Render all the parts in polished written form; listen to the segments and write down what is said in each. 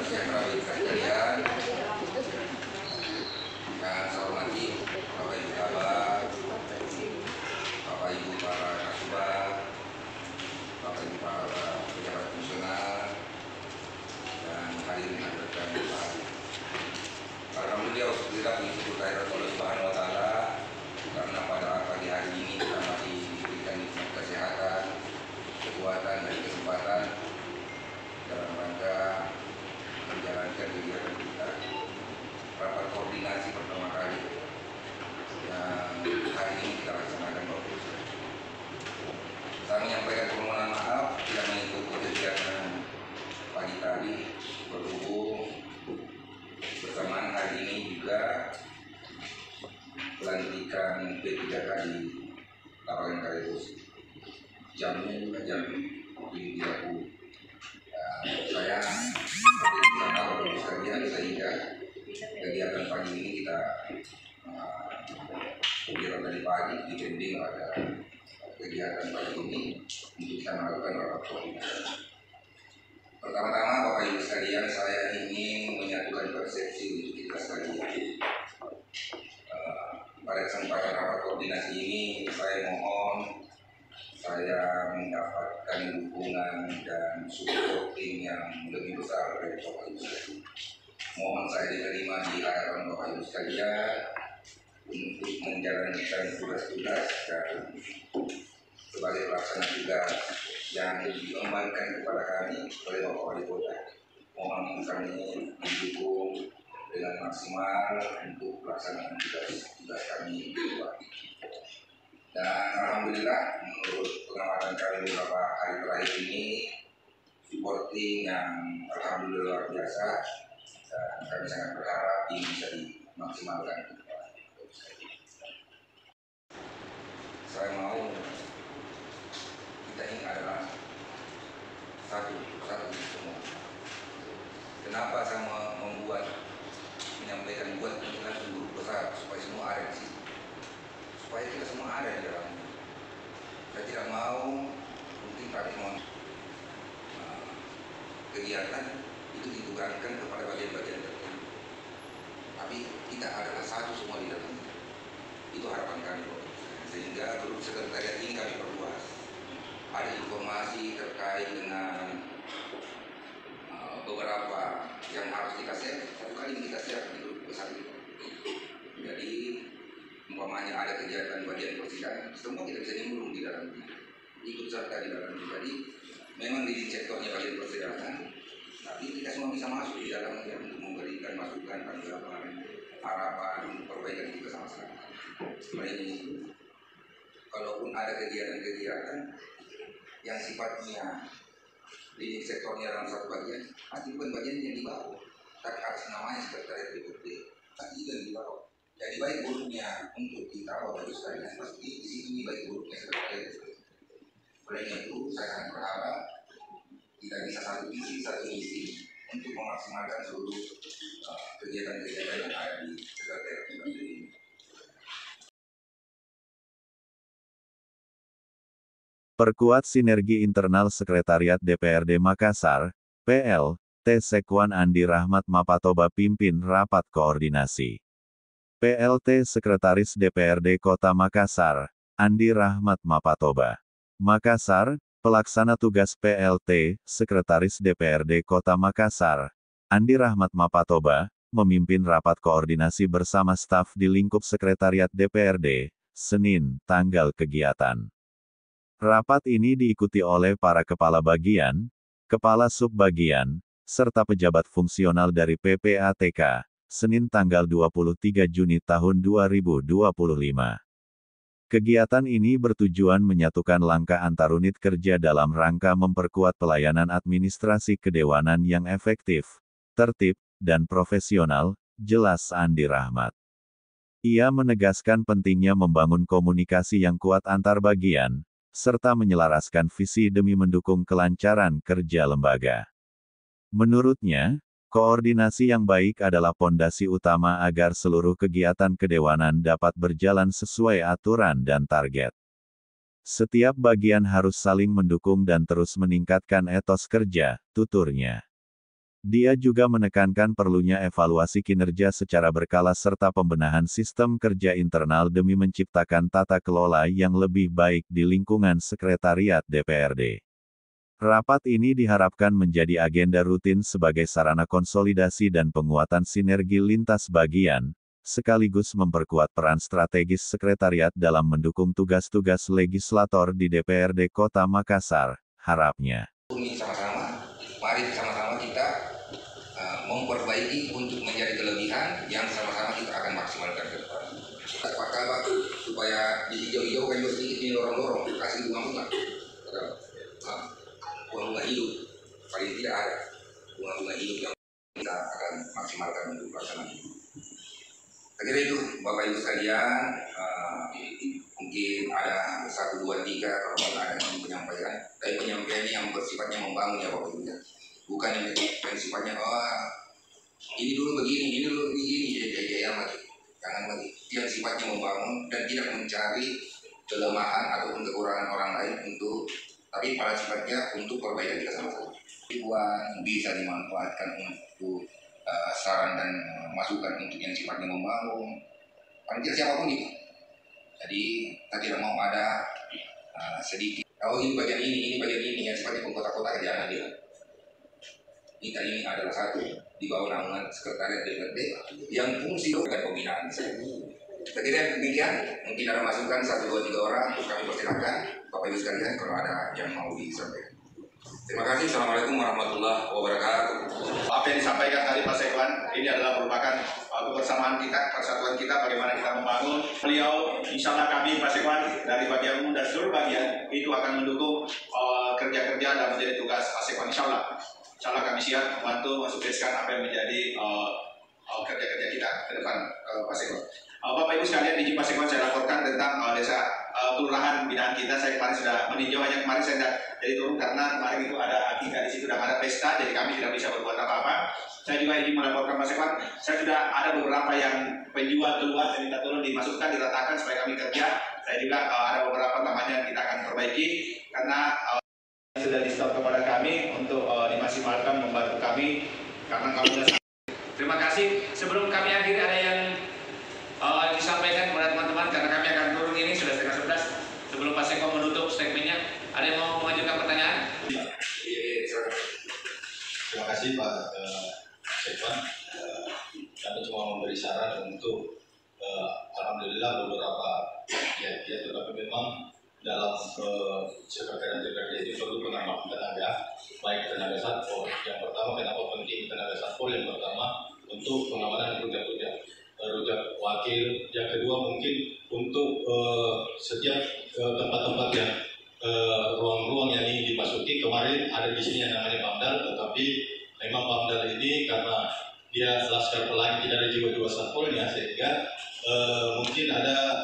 sejahtera bagi kalian. Yang saya hormati Bapak Ibu Kabak, Bapak Ibu para Kasubag, Bapak Ibu para pejabat fungsional, dan hadirin hadirat yang alhamdulillah puji syukur kehadirat Allah Subhanahu wa taala karena pada pagi hari ini kita masih diberikan nikmat kesehatan, kekuatan dan kesempatan dalam rangka menjalankan kegiatan kita. Rapat koordinasi pertama kali yang hari ini kita laksanakan Bapak Ibu. Saya menyampaikan permohonan maaf tidak mengikuti kegiatan pagi tadi berhubung bersamaan hari ini juga pelantikan P3K di lapangan Kaligus. Jamnya juga jam 7.30. Saya sama Bapak Ibu sekalian sehingga kegiatan pagi ini kita kegiatan tadi pagi dipending pada kegiatan pagi ini untuk kita melakukan rapat koordinasi. Pertama-tama Bapak Ibu sekalian, saya ingin menyatukan persepsi untuk kita sekalian. Pada kesempatan rapat koordinasi ini saya mohon saya mendapatkan dukungan dan supporting yang lebih besar dari Bapak Ibu sekalian. Mohon saya diterima di hadapan Bapak Ibu sekalian untuk menjalankan tugas-tugas dan sebagai pelaksana tugas yang diembankan kepada kami oleh Bapak Wali Kota. Mohon kami didukung dengan maksimal untuk pelaksanaan tugas kami. Dan alhamdulillah menurut pengamatan kami beberapa hari terakhir ini supporting yang alhamdulillah luar biasa, dan kami sangat berharap ini bisa dimaksimalkan. Saya mau kita ini adalah satu semua. Kenapa saya menyampaikan buat penjelasan guru besar supaya semua ada di sini, supaya kita semua ada di dalamnya. Saya tidak mau mungkin tadi kegiatan itu ditugaskan kepada bagian-bagian tertentu, tapi kita adalah satu semua di dalamnya. Itu harapan kami, sehingga grup sekretariat ini kami perluas. Ada informasi terkait dengan beberapa yang harus kita share, satu kali kita share di grup besar itu. Jadi umpamanya ada kegiatan bagian persidangan, semua kita bisa nimbrung di dalamnya, ikut serta di dalamnya. Jadi memang di sektornya bagian persidangan, tapi kita semua bisa masuk di dalamnya untuk memberikan masukan, tanggapan, harapan, perbaikan kita sama-sama. Selain itu, kalaupun ada kegiatan-kegiatan yang sifatnya di sektornya dalam satu bagian, nanti bukan bagian yang dibawa, tapi harus namanya sekretariat DPRD, nanti yang dibawa. Jadi baik buruknya untuk kita Bapak Ibu sekalian, pasti di sini baik buruknya sekretariat. Oleh itu, saya akan berharap kita bisa satu misi untuk memaksimalkan seluruh kegiatan-kegiatan yang ada di sekretariat DPRD ini. Perkuat sinergi internal Sekretariat DPRD Makassar, PLT Sekwan Andi Rahmat Mapatoba pimpin rapat koordinasi. PLT Sekretaris DPRD Kota Makassar, Andi Rahmat Mapatoba. Makassar, Pelaksana Tugas PLT Sekretaris DPRD Kota Makassar, Andi Rahmat Mapatoba, memimpin rapat koordinasi bersama staf di lingkup Sekretariat DPRD, Senin, tanggal kegiatan. Rapat ini diikuti oleh para kepala bagian, kepala subbagian, serta pejabat fungsional dari PPATK, Senin tanggal 23 Juni tahun 2025. Kegiatan ini bertujuan menyatukan langkah antar unit kerja dalam rangka memperkuat pelayanan administrasi kedewanan yang efektif, tertib, dan profesional, jelas Andi Rahmat. Ia menegaskan pentingnya membangun komunikasi yang kuat antar bagian, serta menyelaraskan visi demi mendukung kelancaran kerja lembaga. Menurutnya, koordinasi yang baik adalah pondasi utama agar seluruh kegiatan kedewanan dapat berjalan sesuai aturan dan target. Setiap bagian harus saling mendukung dan terus meningkatkan etos kerja, tuturnya. Dia juga menekankan perlunya evaluasi kinerja secara berkala serta pembenahan sistem kerja internal demi menciptakan tata kelola yang lebih baik di lingkungan sekretariat DPRD. Rapat ini diharapkan menjadi agenda rutin sebagai sarana konsolidasi dan penguatan sinergi lintas bagian, sekaligus memperkuat peran strategis sekretariat dalam mendukung tugas-tugas legislator di DPRD Kota Makassar, harapnya. Ini sama-sama, mari sama-sama kita memperbaiki untuk menjadi kelebihan yang sama-sama kita akan maksimalkan ke depan. Kita pakai batu supaya di hijau-hijau kan sedikit ini lorong-lorong, kasih bunga-bunga. Bunga-bunga hidup, paling tidak ada bunga-bunga hidup yang kita akan maksimalkan untuk pelaksanaan ini. Saya kira itu Bapak Ibu sekalian, mungkin ada 1, 2, 3 kalau ada yang menyampaikan, tapi penyampaian ini yang bersifatnya membangun ya Bapak Ibu ya. Bukan yang sifatnya ini dulu begini, ini dulu begini, jangan lagi. Jangan lagi. Yang sifatnya membangun dan tidak mencari kelemahan ataupun kekurangan orang lain tapi pada sifatnya untuk perbaikan kita sama-sama. Bisa dimanfaatkan untuk saran dan masukan untuk yang sifatnya membangun. Panitia siapapun itu. Jadi kita tidak mau ada sedikit. Ini bagian ini bagian ini yang sifatnya pengkotak-kotak jangan dia. Ini adalah satu di bawah naungan sekretariat DPRD yang fungsi dengan pembinaan. Saya kira demikian, mungkin ada masukan 1, 2, 3 orang, kami persilakan Bapak Ibu sekalian kalau ada yang mau disampaikan. Terima kasih. Assalamualaikum warahmatullahi wabarakatuh. Apa yang disampaikan tadi Pak Sekwan, ini adalah merupakan kebersamaan kita, persatuan kita, bagaimana kita membangun. Beliau, insya Allah kami Pak Sekwan dari bagian umum dan seluruh bagian itu akan mendukung kerja-kerja dan menjadi tugas Pak Sekwan. Insya Allah kami siap membantu mensukseskan apa yang menjadi kerja-kerja kita ke depan Pak Sekwan. Bapak Ibu sekalian, izin Pak Sekwan saya laporkan tentang desa kelurahan binaan kita. Saya kemarin sudah meninjau, hanya kemarin saya tidak jadi turun karena kemarin itu ada akikah di situ dan ada pesta, jadi kami tidak bisa berbuat apa-apa. Saya juga izin melaporkan Pak Sekwan, saya sudah ada beberapa yang penjual keluar dan minta tolong dimasukkan, diratakan supaya kami kerja. Saya juga ada beberapa namanya yang kita akan perbaiki karena sudah di stop kepada kami untuk dimaksimalkan membantu kami karena kami sudah. Terima kasih. Sebelum kami akhiri ada yang disampaikan kepada teman-teman karena kami akan turun ini sudah 10:30. Sebelum Pak Sekwan menutup statementnya, ada yang mau mengajukan pertanyaan? Terima kasih Pak Sekwan. Kami cuma memberi saran untuk alhamdulillah beberapa ya tetapi memang dalam sekretariat DPRD ini perlu penambahan tenaga, baik tenaga satpol. Yang pertama, kenapa penting tenaga satpol? Yang pertama untuk pengamanan rujak wakil. Yang kedua mungkin untuk setiap tempat-tempat yang ruang-ruang yang ingin dimasuki. Kemarin ada di sini yang namanya Pamdal, tetapi memang Pamdal ini karena dia laskar pelangi tidak ada jiwa-jiwa satpolnya, sehingga mungkin ada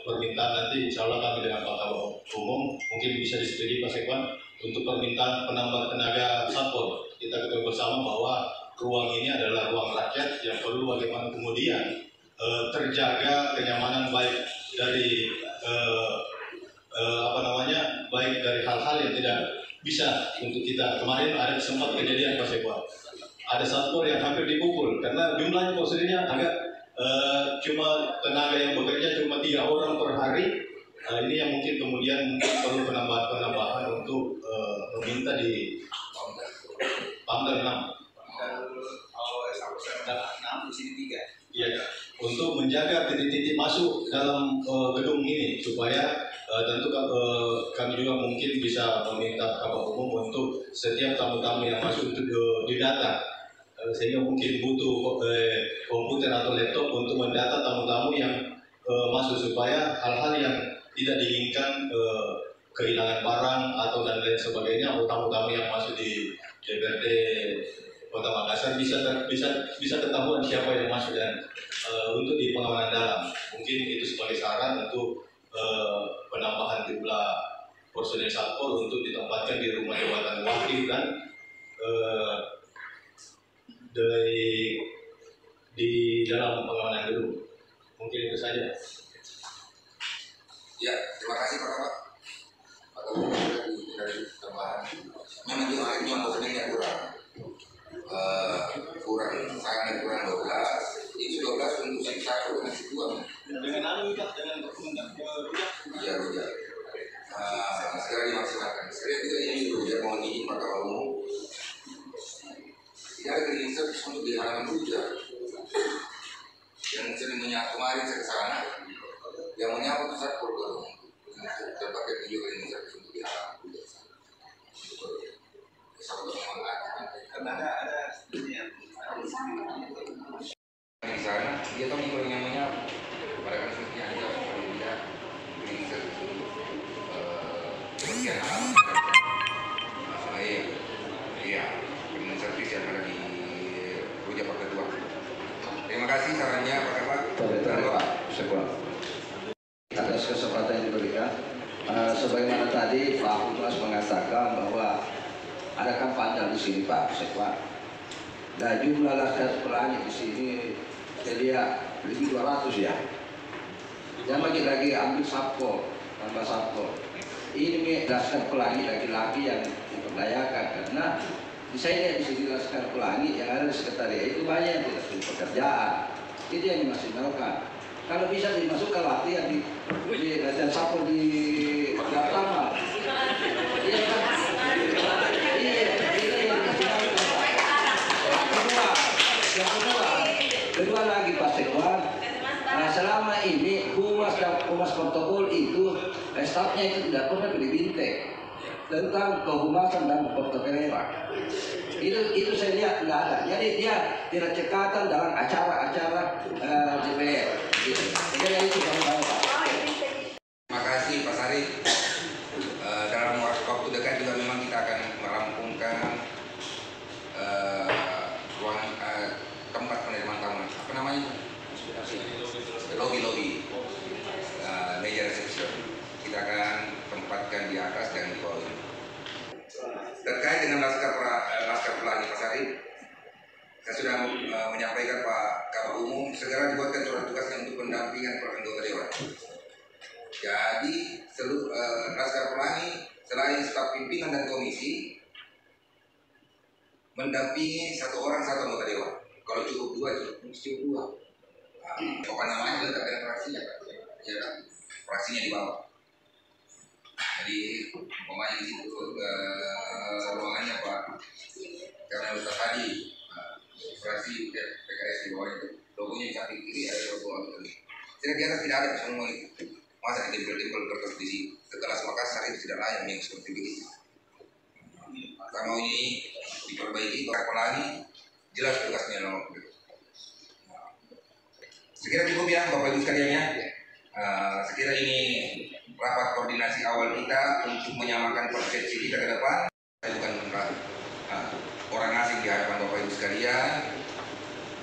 permintaan nanti insya Allah kami dengan Pak Kabak Umum mungkin bisa disetujui Pak Sekwan untuk permintaan penambah tenaga satpol. Kita ketahui bersama bahwa ruang ini adalah ruang rakyat yang perlu bagaimana kemudian terjaga kenyamanan baik dari baik dari hal-hal yang tidak bisa untuk kita. Kemarin ada sempat kejadian Pak Sekwan, ada satpol yang hampir dipukul karena jumlahnya personilnya agak cuma tenaga yang bekerja cuma 3 orang per hari. Ini yang mungkin kemudian perlu penambahan untuk meminta di Pamdal 6. Di sini 3. Iya, untuk menjaga titik-titik masuk dalam gedung ini supaya tentu kami juga mungkin bisa meminta Kabak Umum untuk setiap tamu-tamu yang masuk untuk didata, sehingga mungkin butuh komputer atau laptop untuk mendata tamu-tamu yang masuk supaya hal-hal yang tidak diinginkan kehilangan barang atau dan lain sebagainya atau tamu-tamu yang masuk di DPRD Kota Makassar bisa ketahuan siapa yang masuk dan untuk di pengamanan dalam mungkin itu sebagai saran untuk penambahan jumlah personil satpol untuk ditempatkan di rumah jabatan wakil dan di dalam pengamanan gedung. Mungkin itu saja. Ya, terima kasih Pak Kabak. Pak Kabak dari tambahan. Memang juga yang kurang. sangat kurang 12, itu 12 untuk si 1 dengan si 2. Dengan anu Pak, dengan rujak. Iya, rujak. Segera dimaksimalkan. Saya juga ini rujak mohon izin Pak Kepala Umum. Tidak ada cleaning service untuk di halaman rujak. Yang sering menyapa kemarin saya ke sana, yang menyapa itu Satpol Pp. Terpakai video cleaning service untuk di halaman rujak. Karena ada ini ya. Di sana dia tahu nih kalau yang menyapa. Pada kan seperti yang ada kalau dia cleaning service untuk bagian halaman. Iya, cleaning service yang ada di rujak Pak Ketua. Terima kasih sarannya Pak Ketua. Pak Sekwan. Atas kesempatan yang diberikan, sebagaimana tadi Pak Humas mengatakan bahwa ada kampanye di sini Pak Sekwan. Nah jumlah laskar pelangi di sini saya lihat lebih 200 ya. Dan lagi ambil Satpol, tambah Satpol. Ini laskar pelangi laki-laki yang diperdayakan karena saya lihat di sini laskar pelangi yang ada di sekretariat itu banyak yang tidak punya pekerjaan. Itu yang dimaksimalkan. Kalau bisa dimasukkan latihan di latihan Satpol di lapangan. Iya kan? Iya, ini yang dimaksimalkan. Kedua lagi Pak Sekwan. Selama ini humas protokol itu stafnya itu tidak pernah dibintek tentang kehumasan dan protokoleran. Itu saya lihat tidak ada. Jadi dia tidak cekatan dalam acara-acara DPR. Jadi itu Pak. Terima kasih Pak Sari. Dalam waktu dekat juga memang kita akan merampungkan ruangan tempat penerimaan tamu. Apa namanya? Lobby. Meja resepsi. Kita akan tempatkan di atas dan di bawah. Terkait dengan laskar pelangi Pak Sari, saya sudah menyampaikan Pak Kepala Umum segera dibuatkan surat tugasnya untuk pendampingan per anggota dewan. Jadi seluruh laskar pelangi selain staf pimpinan dan komisi mendampingi satu anggota dewan. Kalau cukup 2 cukup 2. Apa namanya lengkap dengan fraksinya, ya kan? Fraksinya di bawah. Jadi umpamanya di situ ruangannya Pak karena Ustaz tadi fraksi PKS di bawah itu logonya di samping kiri ada logo itu. Tidak di atas tidak ada semua itu. Masa ditempel kertas di sini? Sekelas Makassar itu tidak layak yang seperti begitu. Kalau ini diperbaiki pelangi jelas tugasnya nomor. Sekira cukup ya Bapak Ibu sekalian ya. Sekira ini rapat koordinasi awal kita untuk menyamakan persepsi kita ke depan. Saya bukan orang asing di hadapan Bapak Ibu sekalian.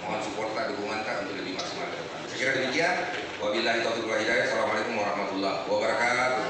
Mohon support dukungan untuk lebih maksimal ke depan. Sekira demikian. Wabillahi taufiq wal hidayah. Assalamualaikum warahmatullahi wabarakatuh.